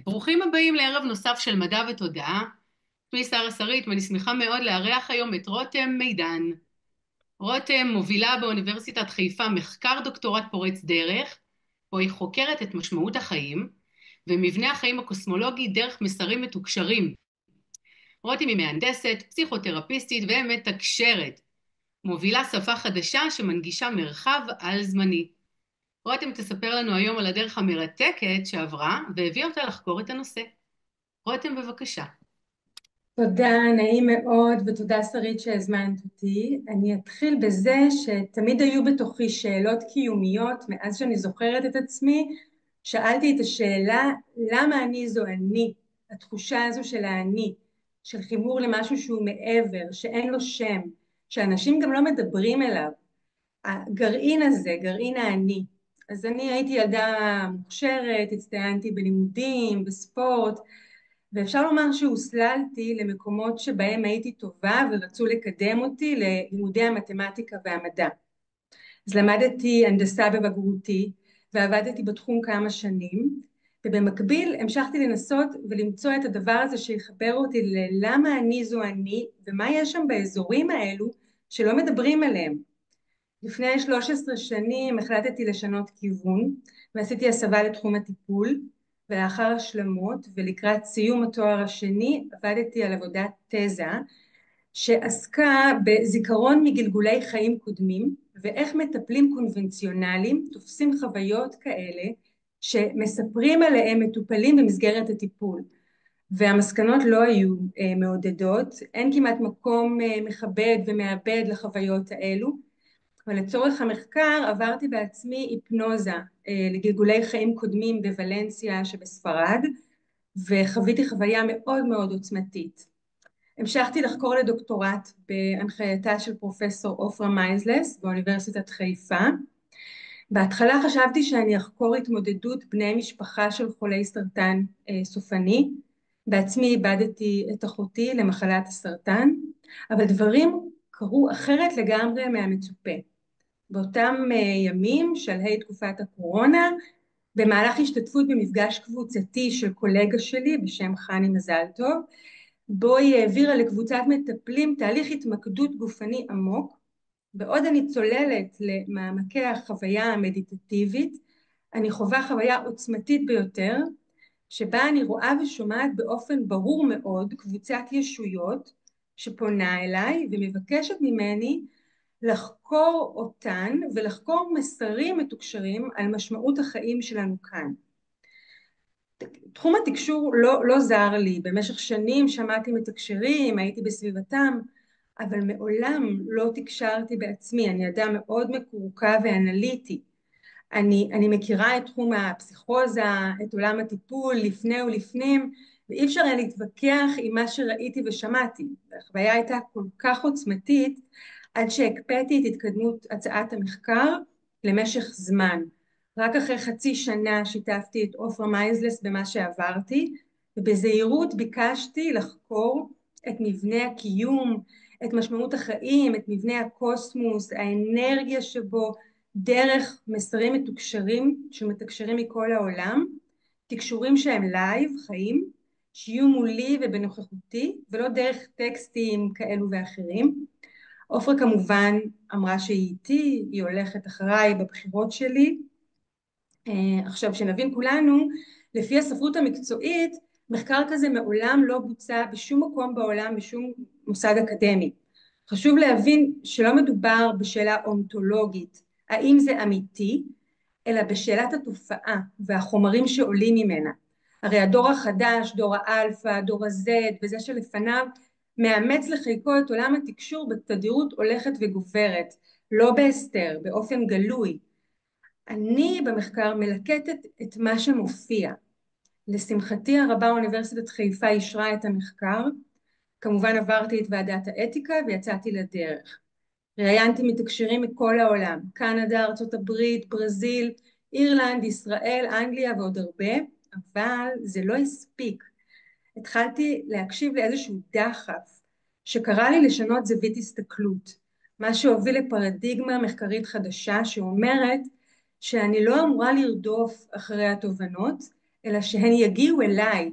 ברוכים הבאים לערב נוסף של מדע ותודעה. שמי שרה שרית ואני שמחה מאוד לארח היום את רותם מידן. רותם מובילה באוניברסיטת חיפה מחקר דוקטורט פורץ דרך, בו היא חוקרת את משמעות החיים ומבנה החיים הקוסמולוגי דרך מסרים מתוקשרים. רותם היא מהנדסת, פסיכותרפיסטית ומתקשרת, מובילה שפה חדשה שמנגישה מרחב על זמני. רותם תספר לנו היום על הדרך המרתקת שעברה והביאה אותה לחקור את הנושא. רותם, בבקשה. תודה, נעים מאוד, ותודה שרית שהזמנת אותי. אני אתחיל בזה שתמיד היו בתוכי שאלות קיומיות מאז שאני זוכרת את עצמי. שאלתי את השאלה, למה אני זו אני? התחושה הזו של האני, של חיבור למשהו שהוא מעבר, שאין לו שם, שאנשים גם לא מדברים אליו. הגרעין הזה, גרעין האני. אז אני הייתי ילדה מוכשרת, הצטיינתי בלימודים, בספורט, ואפשר לומר שהוסללתי למקומות שבהם הייתי טובה ורצו לקדם אותי ללימודי המתמטיקה והמדע. אז למדתי הנדסה בבגרותי ועבדתי בתחום כמה שנים, ובמקביל המשכתי לנסות ולמצוא את הדבר הזה שיחבר אותי ללמה אני זו אני ומה יש שם באזורים האלו שלא מדברים עליהם. לפני 13 שנים החלטתי לשנות כיוון ועשיתי הסבה לתחום הטיפול, ולאחר השלמות ולקראת סיום התואר השני עבדתי על עבודת תזה שעסקה בזיכרון מגלגולי חיים קודמים ואיך מטפלים קונבנציונליים תופסים חוויות כאלה שמספרים עליהם מטופלים במסגרת הטיפול. והמסקנות לא היו מעודדות, אין כמעט מקום מכבד ומעבד לחוויות האלו, אבל לצורך המחקר עברתי בעצמי היפנוזה לגלגולי חיים קודמים בוולנסיה שבספרד, וחוויתי חוויה מאוד מאוד עוצמתית. המשכתי לחקור לדוקטורט בהנחייתה של פרופסור עופרה מיינזלס באוניברסיטת חיפה. בהתחלה חשבתי שאני אחקור התמודדות בני משפחה של חולי סרטן סופני. בעצמי איבדתי את אחותי למחלת הסרטן, אבל דברים קרו אחרת לגמרי מהמצופה. באותם ימים, שלהי תקופת הקורונה, במהלך השתתפות במפגש קבוצתי של קולגה שלי בשם חני מזל טוב, בו היא העבירה לקבוצת מטפלים תהליך התמקדות גופני עמוק, בעוד אני צוללת למעמקי החוויה המדיטטיבית, אני חווה חוויה עוצמתית ביותר, שבה אני רואה ושומעת באופן ברור מאוד קבוצת ישויות שפונה אליי ומבקשת ממני לחקור אותן ולחקור מסרים מתוקשרים על משמעות החיים שלנו כאן. תחום התקשור לא זר לי, במשך שנים שמעתי מתקשרים, הייתי בסביבתם, אבל מעולם לא תקשרתי בעצמי. אני אדם מאוד מקורקע ואנליטי. אני מכירה את תחום הפסיכוזה, את עולם הטיפול לפני ולפנים, ואי אפשר היה להתווכח עם מה שראיתי ושמעתי. החוויה הייתה כל כך עוצמתית, עד שהקפאתי את התקדמות הצעת המחקר למשך זמן. רק אחרי חצי שנה שיתפתי את עופרה מיינזלס במה שעברתי, ובזהירות ביקשתי לחקור את מבנה הקיום, את משמעות החיים, את מבנה הקוסמוס, האנרגיה שבו, דרך מסרים מתוקשרים שמתקשרים מכל העולם, תקשורים שהם לייב, חיים, שיהיו מולי ובנוכחותי, ולא דרך טקסטים כאלו ואחרים. עופרה כמובן אמרה שהיא איתי, היא הולכת אחריי בבחירות שלי. עכשיו שנבין כולנו, לפי הספרות המקצועית, מחקר כזה מעולם לא בוצע בשום מקום בעולם, בשום מוסד אקדמי. חשוב להבין שלא מדובר בשאלה אונתולוגית, האם זה אמיתי, אלא בשאלת התופעה והחומרים שעולים ממנה. הרי הדור החדש, דור האלפא, דור הזד וזה שלפניו, מאמץ לחיקו את עולם התקשור בתדירות הולכת וגוברת, לא בהסתר, באופן גלוי. אני במחקר מלקטת את מה שמופיע. לשמחתי הרבה אוניברסיטת חיפה אישרה את המחקר, כמובן עברתי את ועדת האתיקה ויצאתי לדרך. ראיינתי מתקשרים מכל העולם, קנדה, ארצות הברית, ברזיל, אירלנד, ישראל, אנגליה ועוד הרבה, אבל זה לא הספיק. התחלתי להקשיב לאיזשהו דחף שקרא לי לשנות זווית הסתכלות, מה שהוביל לפרדיגמה מחקרית חדשה שאומרת שאני לא אמורה לרדוף אחרי התובנות, אלא שהן יגיעו אליי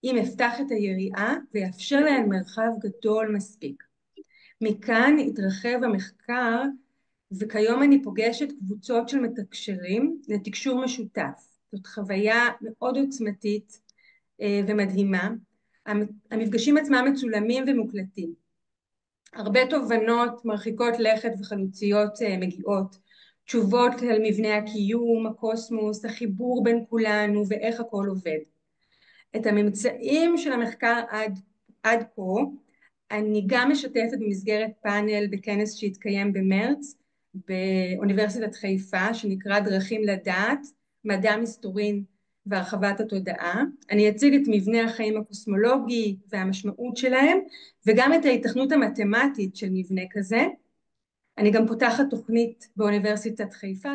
אם אפתח את היריעה ויאפשר להן מרחב גדול מספיק. מכאן התרחב המחקר, וכיום אני פוגשת קבוצות של מתקשרים לתקשור משותף. זאת חוויה מאוד עוצמתית ומדהימה. המפגשים עצמם מצולמים ומוקלטים. הרבה תובנות מרחיקות לכת וחלוציות מגיעות, תשובות על מבנה הקיום, הקוסמוס, החיבור בין כולנו ואיך הכל עובד. את הממצאים של המחקר עד כה אני גם משתפת במסגרת פאנל בכנס שהתקיים במרץ באוניברסיטת חיפה, שנקרא דרכים לדעת, מדע מסתורין והרחבת התודעה. אני אציג את מבנה החיים הקוסמולוגי והמשמעות שלהם, וגם את ההיתכנות המתמטית של מבנה כזה. אני גם פותחת תוכנית באוניברסיטת חיפה,